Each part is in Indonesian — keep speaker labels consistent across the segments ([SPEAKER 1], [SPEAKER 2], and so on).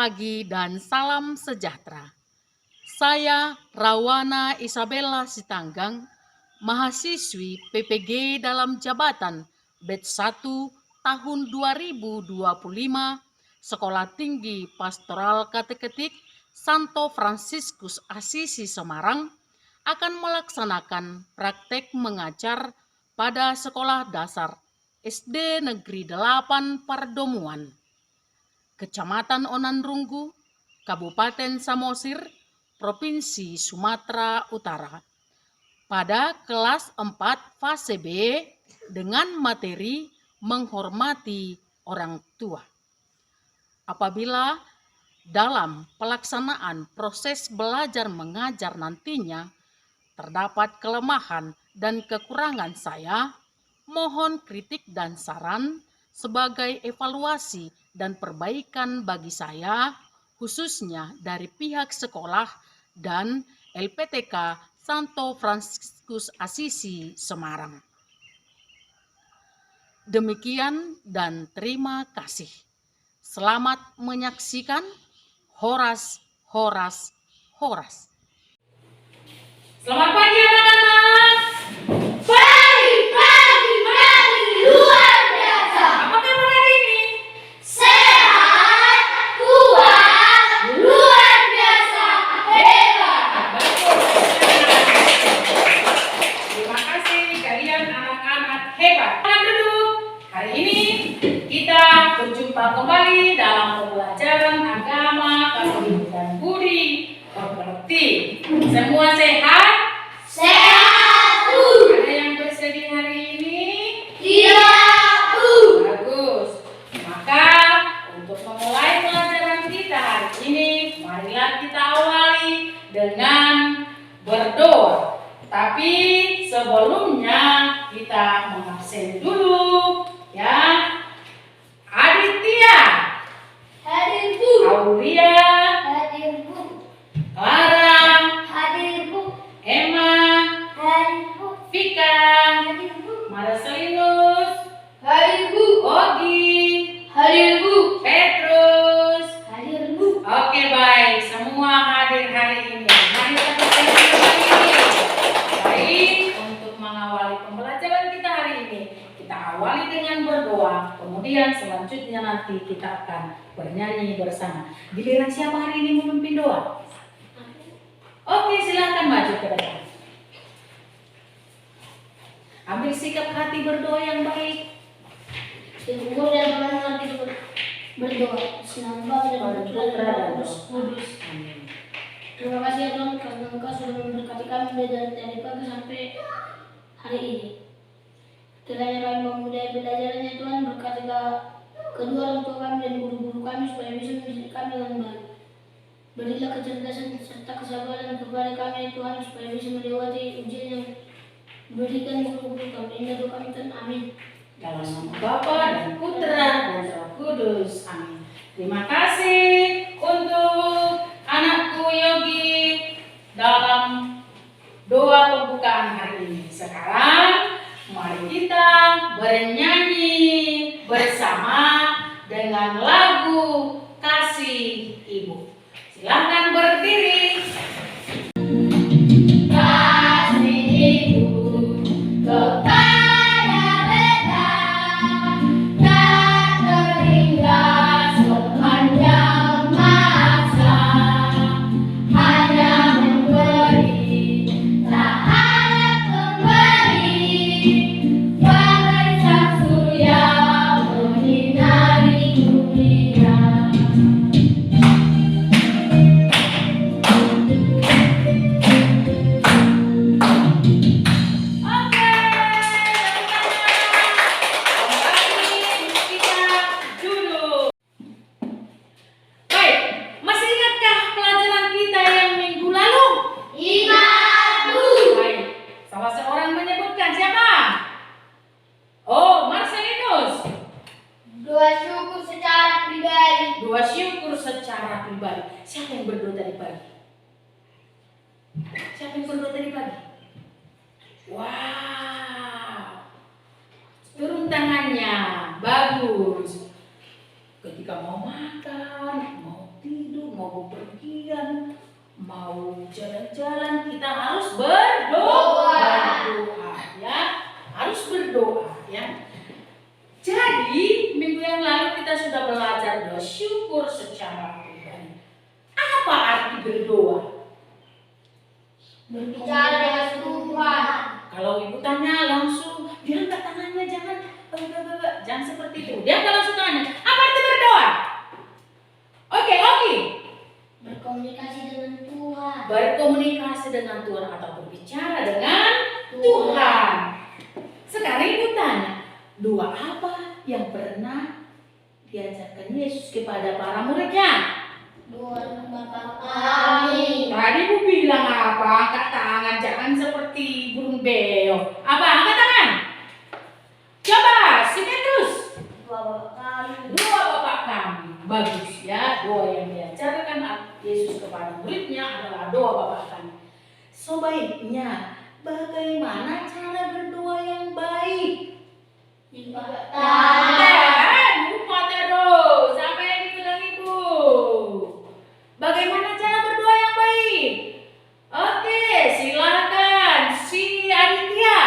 [SPEAKER 1] pagi dan salam sejahtera. Saya Rawana Isabella Sitanggang, mahasiswi PPG dalam jabatan Batch 1 tahun 2025, Sekolah Tinggi Pastoral Kateketik Santo Fransiskus Asisi Semarang, akan melaksanakan praktek mengajar pada Sekolah Dasar SD Negeri 8 Pardomuan, Kecamatan Onanrunggu, Kabupaten Samosir, Provinsi Sumatera Utara, pada kelas 4 fase B dengan materi menghormati orang tua. Apabila dalam pelaksanaan proses belajar mengajar nantinya terdapat kelemahan dan kekurangan, saya mohon kritik dan saran sebagai evaluasi dan perbaikan bagi saya, khususnya dari pihak sekolah dan LPTK Santo Fransiskus Asisi Semarang. Demikian dan terima kasih. Selamat menyaksikan. Horas, horas, horas. Selamat pagi anak-anak.
[SPEAKER 2] Pagi luar biasa.
[SPEAKER 1] Apa kabar hari ini?
[SPEAKER 2] Sehat, kuat, luar biasa, hebat.
[SPEAKER 1] Terima kasih kalian anak-anak hebat. Selamat duduk. Hari ini kita berjumpa kembali dalam pembelajaran agama, Katolik dan budi pekerti. Semua sehat?
[SPEAKER 2] Sehat,
[SPEAKER 1] Ada yang bersedih hari ini?
[SPEAKER 2] tidak,
[SPEAKER 1] Bagus. Maka untuk memulai pelajaran kita hari ini, marilah kita awali dengan berdoa. Tapi sebelumnya kita mengabsen dulu, ya. Aditya,
[SPEAKER 2] hadir Bu,
[SPEAKER 1] Aulia,
[SPEAKER 2] hadir Bu,
[SPEAKER 1] Clara,
[SPEAKER 2] hadir Bu,
[SPEAKER 1] Emma,
[SPEAKER 2] hadir Bu,
[SPEAKER 1] Vika,
[SPEAKER 2] hadir Bu,
[SPEAKER 1] Marcelinus,
[SPEAKER 2] hadir Bu,
[SPEAKER 1] Ogi,
[SPEAKER 2] hadir Bu,
[SPEAKER 1] Petrus.
[SPEAKER 2] hadir Bu.
[SPEAKER 1] Oke, baik, semua hadir hari ini. Mari kita berdiri. Baik, untuk mengawali pembelajaran kita hari ini, kita awali dengan berdoa. Kemudian selanjutnya nanti kita akan bernyanyi bersama. Giliran siapa hari ini memimpin doa? Oke, silakan maju ke depan. Ambil sikap hati berdoa yang baik.
[SPEAKER 2] Syukur dan mengerti berdoa. Senang banget dan Putra dan Roh Kudus.
[SPEAKER 1] Amin.
[SPEAKER 2] Terima kasih ya Tuhan karena Engkau sudah memberkati kami dari pagi sampai hari ini. Kiranya kami memudahkan belajarannya Tuhan, berkatilah kedua orang tua kami dan guru-guru kami supaya bisa mendidik kami dengan baik. Berilah kecerdasan serta kesabaran kepada kami Tuhan supaya bisa melewati ujian yang diberikan guru-guru kami. Indah doa kami Tuhan, amin.
[SPEAKER 1] Dalam nama Bapa dan Putra dan Roh Kudus. Amin. Terima kasih untuk anakku Yogi dalam doa pembukaan hari ini. Sekarang mari kita bernyanyi bersama dengan lagu Kasih Ibu. Silakan berdiri.
[SPEAKER 2] Kasih Ibu kepada beta, tak terhingga sepanjang masa, hanya memberi, tak ada pemberi, bagai sang surya menyinari dunia.
[SPEAKER 1] Oke, kembali kita duduk. Baik, masih ingatkah pelajaran kita yang minggu lalu?
[SPEAKER 2] Ingat Bu.
[SPEAKER 1] Baik, salah seorang menyebutkan siapa? Oh, Marcelinus.
[SPEAKER 2] Doa syukur secara pribadi.
[SPEAKER 1] Doa syukur secara pribadi. Siapa yang berdoa tadi pagi? Siapa yang berdoa tadi pagi? Wow, turun tangannya, bagus. Ketika mau makan, mau tidur, mau bepergian, mau jalan-jalan, kita harus berdoa. Ya, harus berdoa ya. Jadi minggu yang lalu kita sudah belajar bersyukur secara pribadi. Apa arti berdoa?
[SPEAKER 2] Berbicara dengan Tuhan.
[SPEAKER 1] Kalau ibu tanya langsung, dia angkat tangannya, jangan seperti itu. Dia angkat langsung tangannya. Apa arti berdoa? Oke.
[SPEAKER 2] Berkomunikasi dengan Tuhan.
[SPEAKER 1] Berkomunikasi dengan Tuhan atau berbicara dengan Tuhan. Sekarang ibu tanya, doa apa yang pernah diajarkan Yesus kepada para muridnya?
[SPEAKER 2] Doa Bapa kami.
[SPEAKER 1] Tadi ibu bilang apa? Angkat tangan, jangan seperti burung beo. Apa? Angkat tangan. Coba, sini terus.
[SPEAKER 2] Doa Bapa kami.
[SPEAKER 1] Doa Bapa kami. Bagus ya, doa yang diajarkan Yesus kepada muridnya adalah doa Bapa kami. Sebaiknya, bagaimana cara berdoa yang baik? Lupa terus. Apa yang dibilang ibu? Bagaimana cara berdoa yang baik? Oke, silakan si Aditya.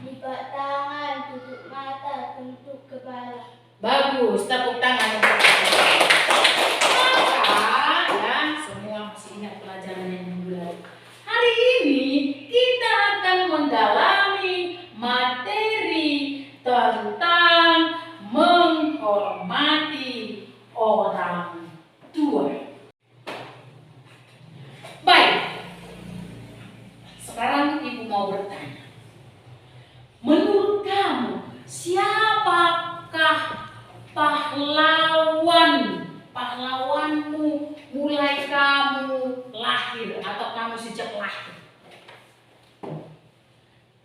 [SPEAKER 2] Lipat tangan, tutup mata, tunduk kepala.
[SPEAKER 1] Bagus, tepuk tangan untuk maka ya, semua masih ingat pelajaran yang minggu lalu. Hari ini kita akan mendalami materi tentang menghormati orang tua. Baik, sekarang ibu mau bertanya. Menurut kamu, siapakah pahlawanmu mulai kamu lahir atau kamu sejak lahir?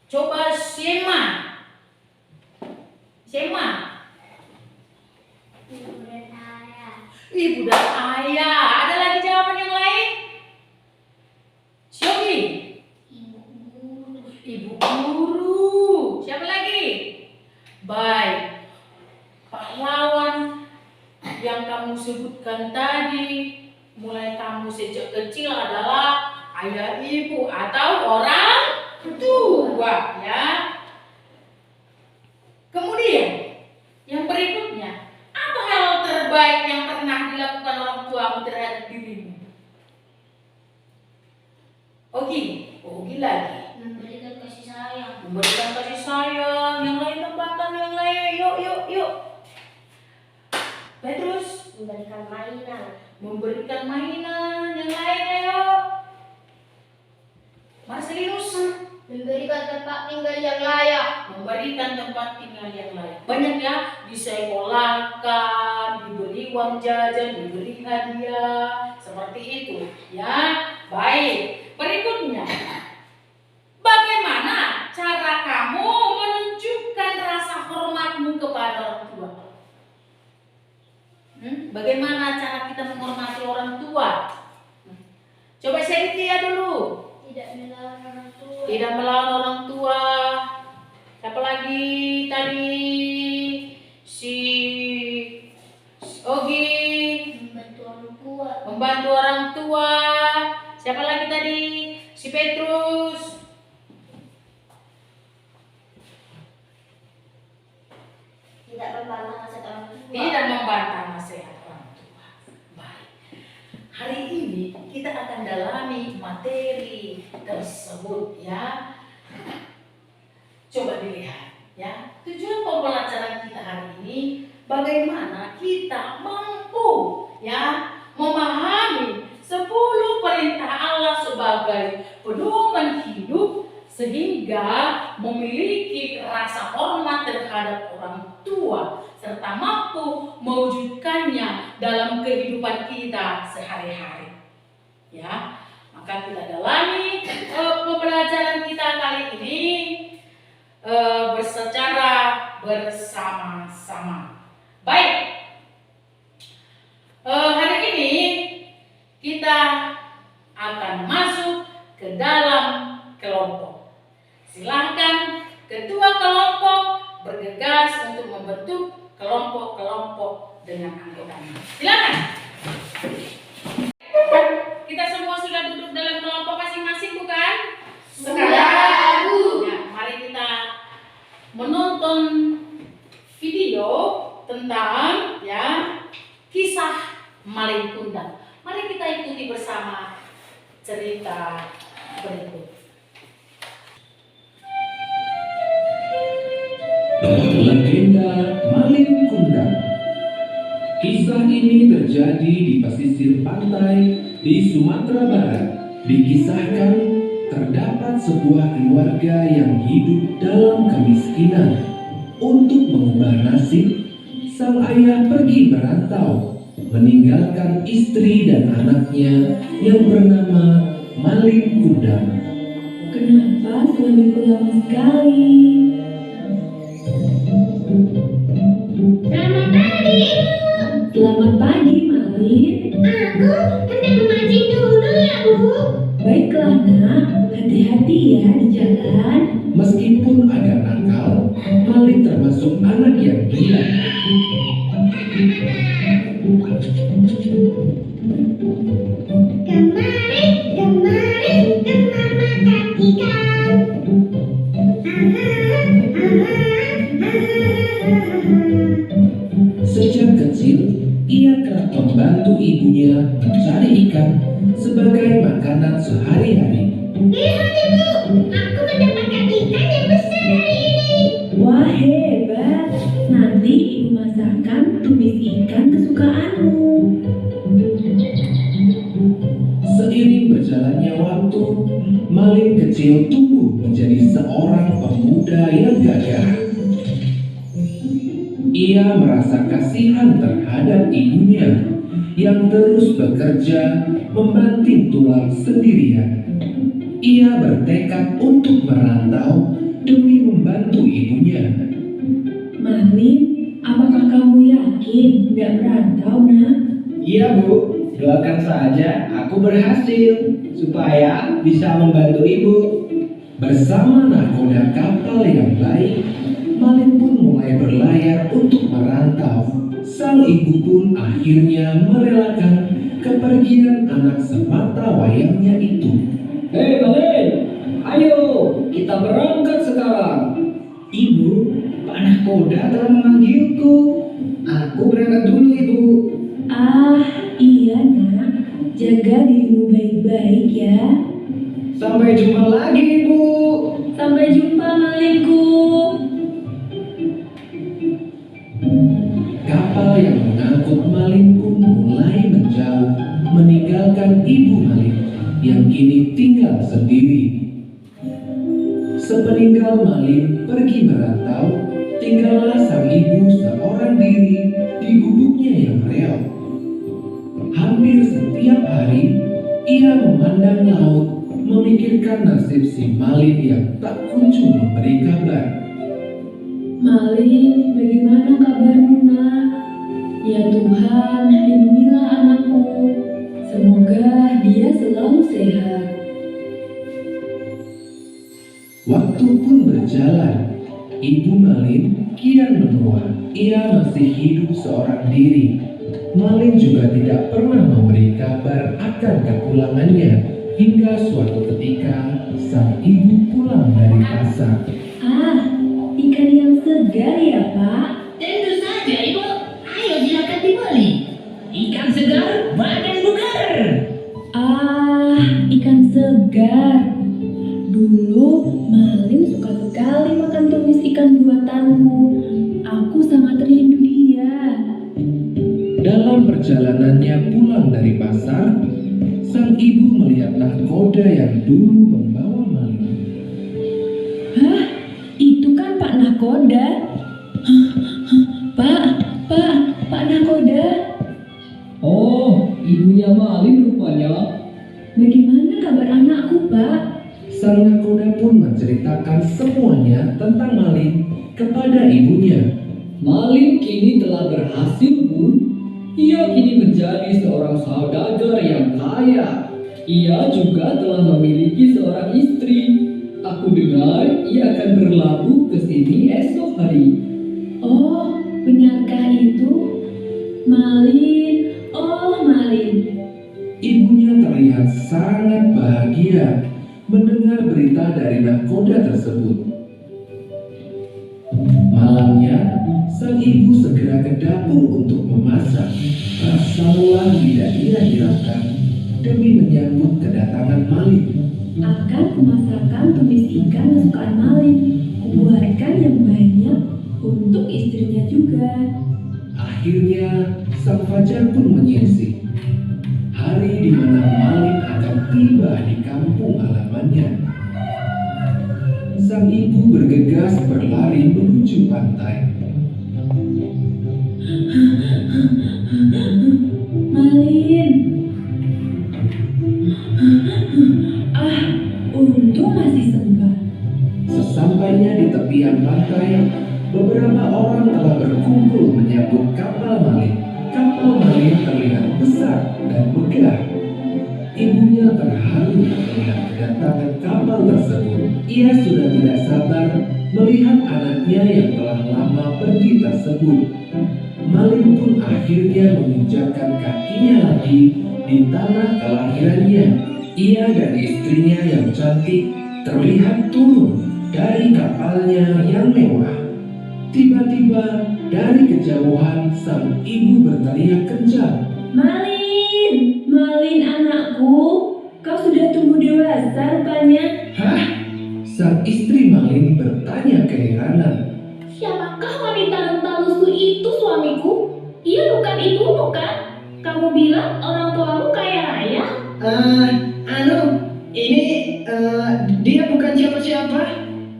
[SPEAKER 1] Coba Sema. Ibu dan ayah. Ada lagi jawaban yang lain? Syogi. Ibu guru. Siapa lagi? Baik. Pahlawan yang kamu sebutkan tadi mulai kamu sejak kecil adalah ayah ibu atau orang tua ya. Kemudian yang berikutnya, apa hal terbaik yang pernah dilakukan orang tuamu terhadap dirimu? Ogi lagi.
[SPEAKER 2] Memberikan kasih sayang.
[SPEAKER 1] Memberikan kasih sayang. Yang lain tempatan yang lain. Yuk. Terus
[SPEAKER 2] Memberikan mainan.
[SPEAKER 1] memberikan mainan yang lain, ayo. Marcelinus.
[SPEAKER 2] Memberikan tempat tinggal yang layak.
[SPEAKER 1] Memberikan tempat tinggal yang layak. Banyak ya, disekolahkan, diberi uang jajan, diberi hadiah, seperti itu. Ya, baik. Berikutnya, bagaimana cara kamu menunjukkan rasa hormatmu kepada orang tua? Bagaimana cara kita menghormati orang tua? Coba Cynthia dulu.
[SPEAKER 2] Tidak melawan orang tua.
[SPEAKER 1] Tidak melawan orang tua. Siapa lagi tadi? Si Ogi.
[SPEAKER 2] Membantu orang tua.
[SPEAKER 1] Membantu orang tua. Siapa lagi tadi? Si Petrus.
[SPEAKER 2] Tidak membantah nasihat orang tua.
[SPEAKER 1] Tidak membantah nasihat orang tua. Baik. Hari ini kita akan dalami materi tersebut ya. Coba dilihat ya. Tujuan pembelajaran kita hari ini bagaimana kita mampu ya memahami 10 perintah Allah sebagai pedoman hidup sehingga memiliki rasa hormat terhadap orang tua serta mampu mewujudkannya dalam kehidupan kita sehari-hari. Ya, maka kita dalami pembelajaran kita kali ini secara bersama-sama. Baik, hari ini kita akan masuk ke dalam kelompok. Silakan ketua kelompok bergegas untuk membentuk kelompok-kelompok dengan anggotanya. Silakan. cerita berikut.
[SPEAKER 3] Legenda Malin Kundang. Kisah ini terjadi di pesisir pantai di Sumatera Barat. Dikisahkan terdapat sebuah keluarga yang hidup dalam kemiskinan. Untuk mengubah nasib, sang ayah pergi merantau, meninggalkan istri dan anaknya yang bernama Malin Kundang.
[SPEAKER 4] Kenapa suamiku lama sekali?
[SPEAKER 2] Selamat pagi, Ibu.
[SPEAKER 4] Selamat pagi, Malin.
[SPEAKER 2] Aku hendak memancing dulu ya, Bu.
[SPEAKER 4] Baiklah, nak. Hati-hati ya di jalan.
[SPEAKER 3] Meskipun agak nakal, Malin termasuk anak yang gila.
[SPEAKER 2] Kemari, kemari, ke mama ikan.
[SPEAKER 3] Sejak kecil, ia kerap membantu ibunya mencari ikan sebagai makanan sehari-hari.
[SPEAKER 2] Lihat, Ibu, aku mendapatkan ikan yang besar hari ini.
[SPEAKER 4] Wah, hebat. Nanti ibu masakkan tumis ikan kesukaanmu.
[SPEAKER 3] Seiring berjalannya waktu, Malin kecil tumbuh menjadi seorang pemuda yang gagah. Ia merasa kasihan terhadap ibunya yang terus bekerja membanting tulang sendirian. Ia bertekad untuk merantau demi membantu ibunya.
[SPEAKER 4] Malin, apakah kamu yakin nggak merantau, nak?
[SPEAKER 5] Iya Bu, doakan saja aku berhasil supaya bisa membantu Ibu.
[SPEAKER 3] Bersama nahkoda kapal yang baik, Malin pun mulai berlayar untuk merantau. Sang ibu pun akhirnya merelakan kepergian anak semata wayangnya itu.
[SPEAKER 5] Hei Malin, ayo kita berangkat sekarang. Ibu, Pak Nahkoda telah memanggilku. Aku berangkat dulu Ibu.
[SPEAKER 4] Ah, iya, nak. Jaga dirimu baik-baik ya.
[SPEAKER 5] Sampai jumpa lagi Ibu.
[SPEAKER 4] Sampai jumpa, Malinku.
[SPEAKER 3] Kapal yang mengangkut Malin pun mulai menjauh, meninggalkan ibu Malin yang kini tinggal sendiri. Sepeninggal Malin pergi merantau, tinggallah sang ibu seorang diri di gubuknya yang reot. Hampir setiap hari, ia memandang laut, memikirkan nasib si Malin yang tak kunjung memberi kabar.
[SPEAKER 4] Malin, bagaimana kabarmu, nak? Ya Tuhan, lindungilah anakku. Semoga dia selalu sehat.
[SPEAKER 3] Waktu pun berjalan. Ibu Malin kian menua. Ia masih hidup seorang diri. Malin juga tidak pernah memberi kabar akan kepulangannya. Hingga suatu ketika sang ibu pulang dari pasar.
[SPEAKER 4] Ah, ikan yang segar ya, Pak?
[SPEAKER 6] Tentu saja, Ibu. Ayo silakan dibeli. Ikan segar, badan bugar.
[SPEAKER 4] Ah, ikan segar. Dulu Malin suka sekali makan tumis ikan buatanmu. Aku sangat rindu dia.
[SPEAKER 3] Dalam perjalanannya pulang dari pasar, sang ibu melihat nahkoda yang dulu membawa Malin.
[SPEAKER 4] Hah, itu kan Pak Nahkoda. Pak Nahkoda.
[SPEAKER 5] Oh, ibunya Malin rupanya.
[SPEAKER 4] Bagaimana kabar anakku, Pak?
[SPEAKER 3] Sang nahkoda pun menceritakan semuanya tentang Malin kepada ibunya.
[SPEAKER 5] Malin kini telah berhasil, Bu. Ia kini menjadi seorang saudagar yang kaya. Ia juga telah memiliki seorang istri. Aku dengar ia akan berlabuh ke sini esok hari.
[SPEAKER 4] Oh, benarkah itu? Malin, oh Malin.
[SPEAKER 3] Ibunya terlihat sangat bahagia mendengar berita dari nahkoda tersebut. Malamnya, sang ibu segera ke dapur untuk memasak. Rasa lelah tidak ia hiraukan demi menyambut kedatangan kedatangan Malin.
[SPEAKER 4] Akan kumasakkan tumis ikan kesukaan Malin. Kubuatkan yang banyak untuk istrinya juga.
[SPEAKER 3] Akhirnya, sang fajar pun menyingsing. Hari di mana Malin akan tiba di kampung halamannya. Sang ibu bergegas berlari menuju pantai.
[SPEAKER 4] Malin. Untung masih sempat.
[SPEAKER 3] Sesampainya di tepian pantai, beberapa orang telah berkumpul menyambut kapal Malin. Kapal Malin terlihat besar dan megah. Ibunya terharu melihat kedatangan kapal tersebut. Ia sudah tidak sabar melihat anaknya yang telah lama pergi tersebut. Malin pun akhirnya menginjakkan kakinya lagi di tanah kelahirannya. Ia dan istrinya yang cantik terlihat turun dari kapalnya yang mewah. Tiba-tiba dari kejauhan sang ibu berteriak kencang.
[SPEAKER 4] Malin, Malin anakku, kau sudah tumbuh dewasa rupanya.
[SPEAKER 3] Hah? Sang istri Malin bertanya keheranan.
[SPEAKER 2] Siapakah wanita renta lusuh itu suamiku? Ia bukan ibumu kan? Kamu bilang orang tuamu kaya raya?
[SPEAKER 5] Dia bukan siapa-siapa.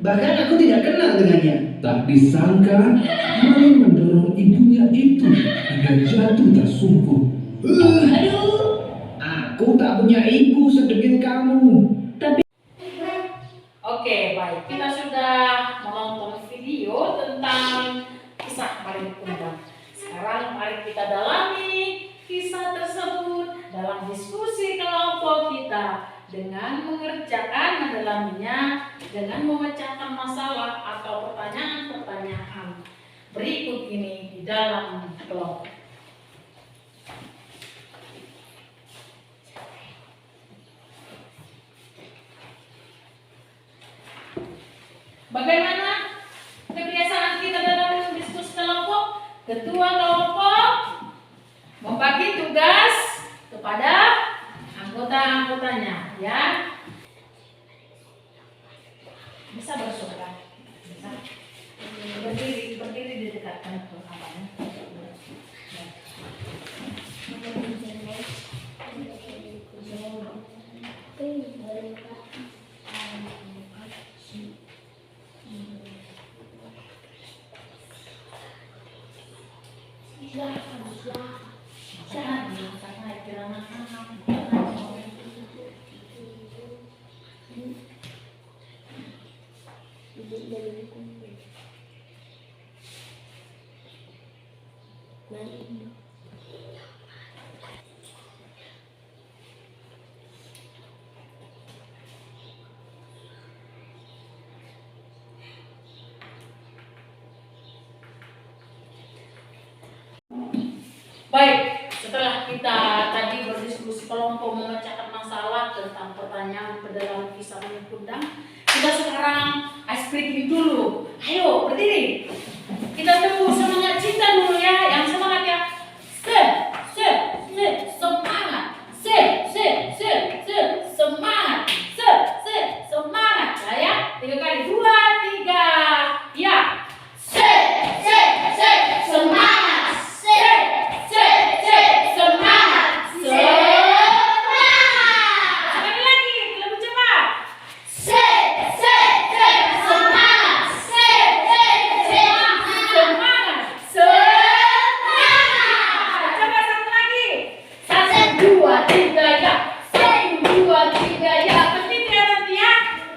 [SPEAKER 5] Bahkan aku tidak kenal dengannya.
[SPEAKER 3] Tak disangka, Malin mendorong ibunya itu hingga jatuh tersungkur.
[SPEAKER 4] Aduh,
[SPEAKER 5] Aku tak punya ibu sedekit kamu.
[SPEAKER 1] Oke, baik. Kita sudah menonton video tentang kisah Malin Kundang. Sekarang mari kita dalami kisah tersebut dalam diskusi kelompok kita dengan mengerjakan mendalaminya dengan memecahkan masalah atau pertanyaan-pertanyaan berikut ini di dalam kelompok. Bagaimana kebiasaan kita dalam diskusi kelompok? Ketua kelompok membagi tugas kepada anggota-anggotanya, ya. Bisa bersuara, bisa berdiri di dekatkan ke apanya. Baik, setelah kita tadi berdiskusi kelompok memecahkan masalah tentang pertanyaan dalam kisah Malin Kundang, kita sekarang ice breaking dulu. Ayo berdiri. Kita tepuk semangat cinta dulu ya, yang semangat ya. Semangat. Semangat. Semangat. Saya 3 kali. 2, 3. Ya. Semangat. Semangat. Sekali lagi, lebih cepat. Semangat. Coba satu lagi. 1, 2, 3 ya. 1, 2, 3 ya. Pasti tidak nanti ya.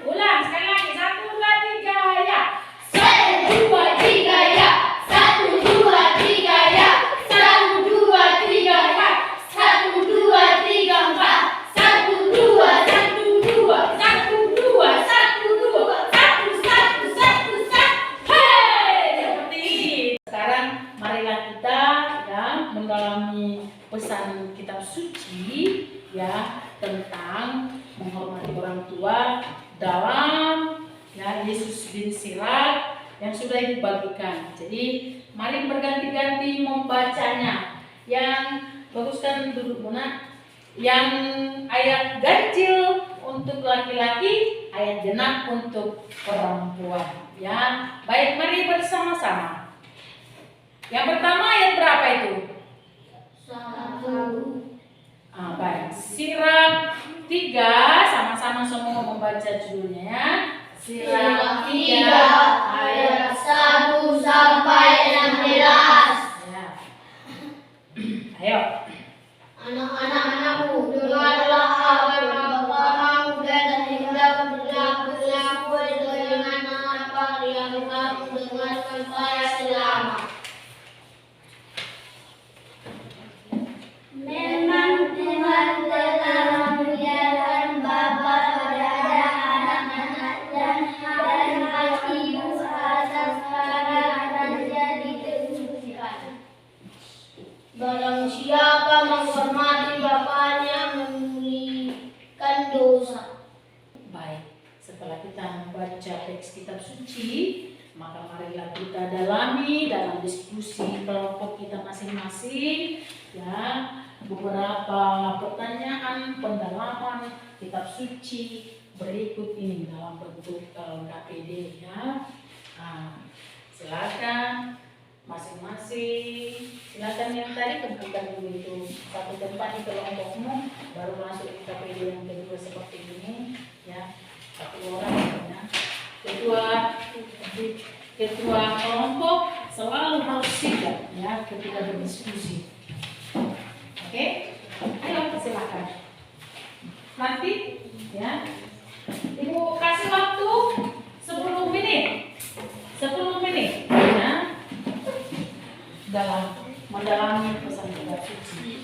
[SPEAKER 1] Ulang sekali lagi. 1, 2, 3 ya. 1, 2, 3 ya. 1, 2, 3 ya. 1, 2, 3 4. 1, 2, 3 4. 1, 2, 1, 2. 1, 2, 1, 2. 1. Hei, seperti ini. Sekarang marilah kita ya mendalami pesan kitab suci ya tentang menghormati orang tua dalam ya Yesus bin Silat yang sudah dibagikan. Jadi mari berganti-ganti membacanya. Yang baguskan duduk Mona. Yang ayat ganjil untuk laki-laki, ayat genap untuk perempuan. Ya, baik, mari bersama-sama. Yang pertama ayat berapa itu?
[SPEAKER 2] 1.
[SPEAKER 1] Baik, Sirah 3, sama-sama semua membaca judulnya ya. Sirah 3 ayat
[SPEAKER 2] 1 sampai 16.
[SPEAKER 1] ya. Ayo.
[SPEAKER 2] Anak-anakku, dengarlah apa bapa-bapamu dan hendaklah berlaku sesuai dengan apa yang kamu dengar sampai selama. Memang Tuhan telah memuliakan bapa pada anak-anak dan hati atas dan jadi kesucian. Barang siapa menghormati bapaknya memuliakan dosa.
[SPEAKER 1] Baik, setelah kita membaca teks kitab suci, maka marilah kita dalami dalam diskusi kelompok kita masing-masing ya, beberapa pertanyaan pendalaman kitab suci berikut ini dalam bentuk KPD ya. Silakan masing-masing, silakan yang tadi temukan dulu itu satu tempat di kelompokmu, baru masuk ke KPD yang kedua seperti ini ya, satu orang ya. Ketua kelompok selalu harus sigap ya ketika berdiskusi. Oke, ayo silakan. Nanti ya, Ibu kasih waktu 10 menit. 10 menit ya. Dalam mendalami pesan kitab suci.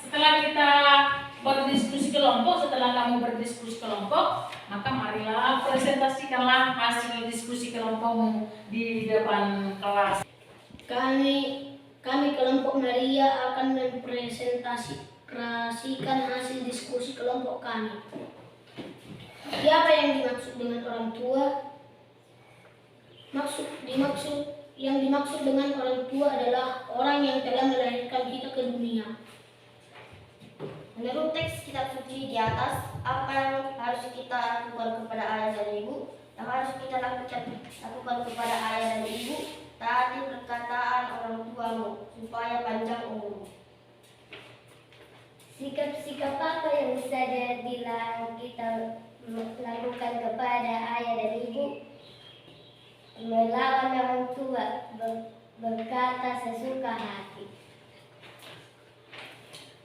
[SPEAKER 1] Setelah kita berdiskusi kelompok, setelah kamu berdiskusi kelompok, maka marilah presentasikanlah hasil diskusi kelompokmu di depan kelas.
[SPEAKER 2] Kami kelompok Maria akan mempresentasikan hasil diskusi kelompok kami. Siapa yang dimaksud dengan orang tua? Yang dimaksud dengan orang tua adalah orang yang telah melahirkan kita ke dunia.
[SPEAKER 7] Menurut teks kitab suci di atas, apa yang harus kita lakukan kepada ayah dan ibu? Yang harus kita lakukan kepada ayah dan ibu, taati perkataan orang tuamu, supaya panjang umurmu.
[SPEAKER 8] Sikap-sikap apa yang bisa dilarang kita lakukan kepada ayah dan ibu? Melawan orang tua, berkata sesuka hati.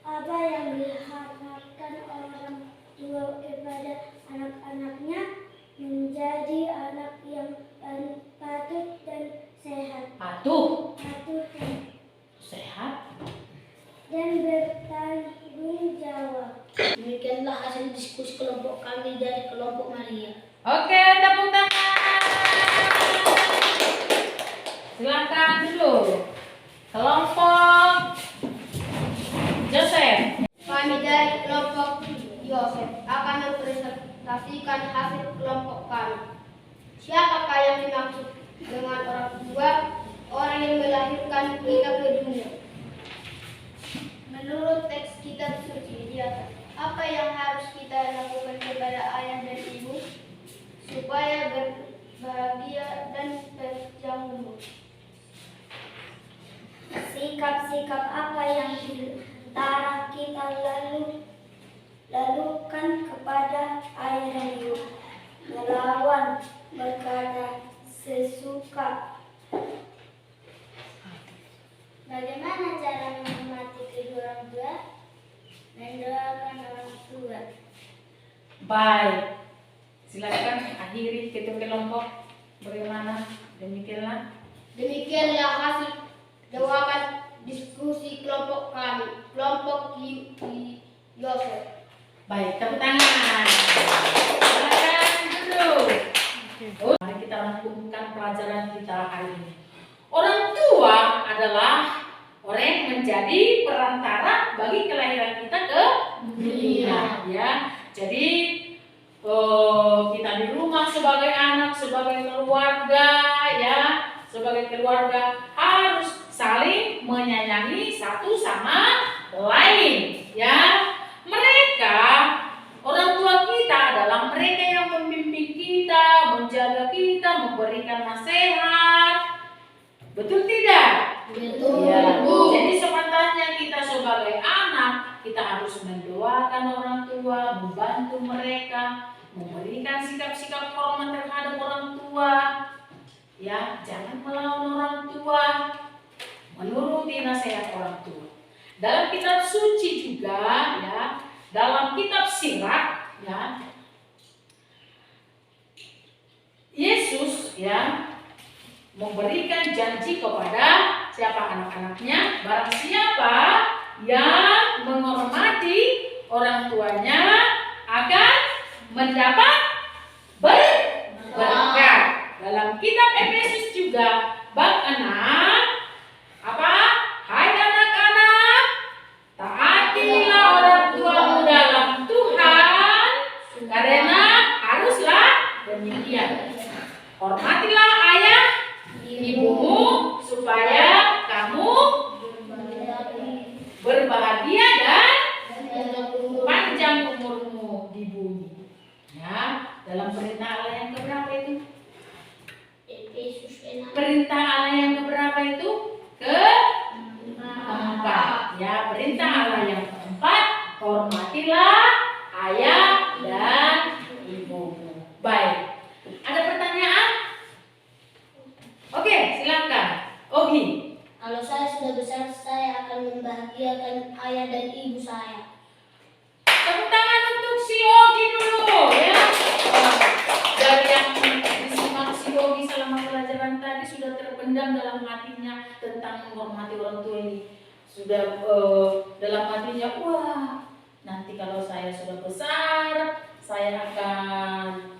[SPEAKER 9] Apa yang diharapkan orang tua kepada anak-anaknya? Menjadi anak yang patuh dan sehat.
[SPEAKER 1] Patuh,
[SPEAKER 9] Patuh
[SPEAKER 1] sehat.
[SPEAKER 9] dan bertanggung jawab.
[SPEAKER 2] Demikianlah hasil diskusi kelompok kami dari kelompok Maria.
[SPEAKER 1] Oke, tepuk tangan. Silakan dulu. Kelompok Joseph.
[SPEAKER 7] Kami dari kelompok Yosef akan mempresentasikan hasil kelompok kami. Siapakah yang dimaksud dengan orang tua? Orang yang melahirkan kita ke dunia. Menurut teks kitab suci di atas, apa yang harus kita lakukan kepada ayah dan ibu supaya berbahagia dan panjang umur?
[SPEAKER 9] Sikap-sikap apa yang dilarang kita lakukan kepada ayah dan ibu? Melawan, berkata sesuka. Bagaimana cara menghormati kedua orang tua? Mendoakan orang tua.
[SPEAKER 1] Baik. Silakan akhiri ketua kelompok. Bagaimana?
[SPEAKER 7] Demikianlah hasil jawaban diskusi kelompok kami, kelompok Yosef.
[SPEAKER 1] Baik, tepuk tangan. Silakan duduk. Mari kita lanjutkan pelajaran kita hari ini. Orang tua adalah orang yang menjadi perantara bagi kelahiran kita ke dunia, ya. Jadi kita di rumah sebagai anak, sebagai keluarga, ya, sebagai keluarga harus saling menyayangi satu sama lain, ya. Mereka, orang tua kita adalah mereka yang membimbing kita, menjaga kita, memberikan nasihat. Betul tidak?
[SPEAKER 2] Betul.
[SPEAKER 1] Ya. Jadi sepantasnya kita sebagai anak, kita harus mendoakan orang tua, membantu mereka, memberikan sikap-sikap hormat terhadap orang tua. Ya, jangan melawan orang tua, menuruti nasihat orang tua. Dalam kitab suci juga, ya, dalam kitab Sirat, ya, Yesus, ya, memberikan janji kepada siapa anak-anaknya, barang siapa yang menghormati orang tuanya akan mendapat berkat. Dalam kitab Efesus juga bab 6, apa? Hai anak-anak, taatilah orang tuamu dalam Tuhan, karena haruslah demikian. Hormatilah ayah ibumu supaya kamu berbahagia dan panjang umurmu di bumi. Ya, dalam perintah Allah yang keberapa itu? Perintah Allah yang keberapa itu? Keempat. Ya, perintah Allah yang keempat, hormatilah ayah dan ibumu. Baik. Ada pertanyaan? Oke, silakan. Ogi.
[SPEAKER 2] Kalau saya sudah besar, saya akan membahagiakan ayah dan ibu saya.
[SPEAKER 1] Tepuk tangan untuk si Ogi dulu, ya. Dari yang disimak si Ogi selama pelajaran tadi sudah terpendam dalam hatinya tentang menghormati orang tua ini. Sudah dalam hatinya, wah, nanti kalau saya sudah besar, saya akan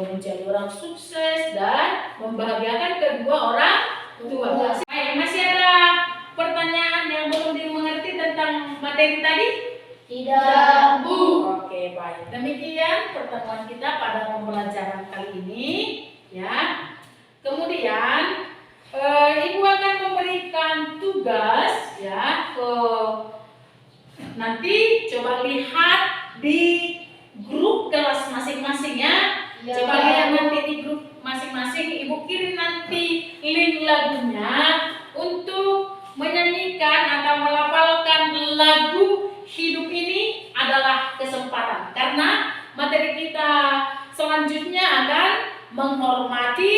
[SPEAKER 1] menjadi orang sukses dan membahagiakan kedua orang tua. Baik, masih ada pertanyaan yang belum dimengerti tentang materi tadi?
[SPEAKER 2] Tidak,
[SPEAKER 1] Bu. Oke, baik. Demikian pertemuan kita pada pembelajaran kali ini, ya. Kemudian Ibu akan memberikan tugas, ya, nanti coba lihat di grup kelas masing-masing, ya. Coba lihat nanti di grup masing-masing, Ibu kirim nanti link lagunya untuk menyanyikan atau melafalkan lagu Hidup Ini Adalah Kesempatan. Karena materi kita selanjutnya akan menghormati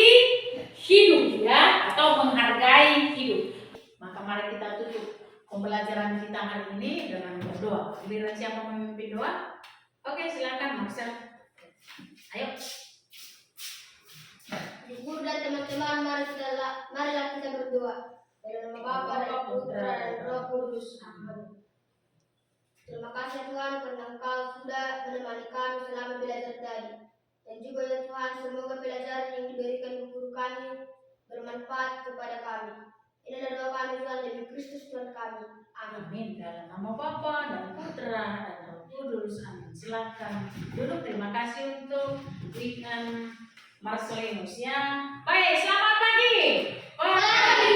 [SPEAKER 1] hidup, ya, atau menghargai hidup. Maka mari kita tutup pembelajaran kita hari ini dengan berdoa. Giliran siapa memimpin doa? Oke, silakan Marcel. Ayo.
[SPEAKER 7] Ibu dan teman-teman, marilah kita berdoa. Dalam nama Bapa dan Putra dan Roh Kudus. Amin. Terima kasih Tuhan karena Engkau sudah menemani kami selama belajar tadi. Dan juga ya Tuhan, semoga pelajaran yang diberikan guru kami bermanfaat kepada kami. Ini adalah doa kami Tuhan demi Kristus Tuhan kami. Amin.
[SPEAKER 1] Amin. Dalam nama Bapa dan Putra dan Roh Kudus. Amin. Silakan duduk. Terima kasih untuk weekend Marcelinus, ya. Baik, selamat pagi.
[SPEAKER 7] Pagi.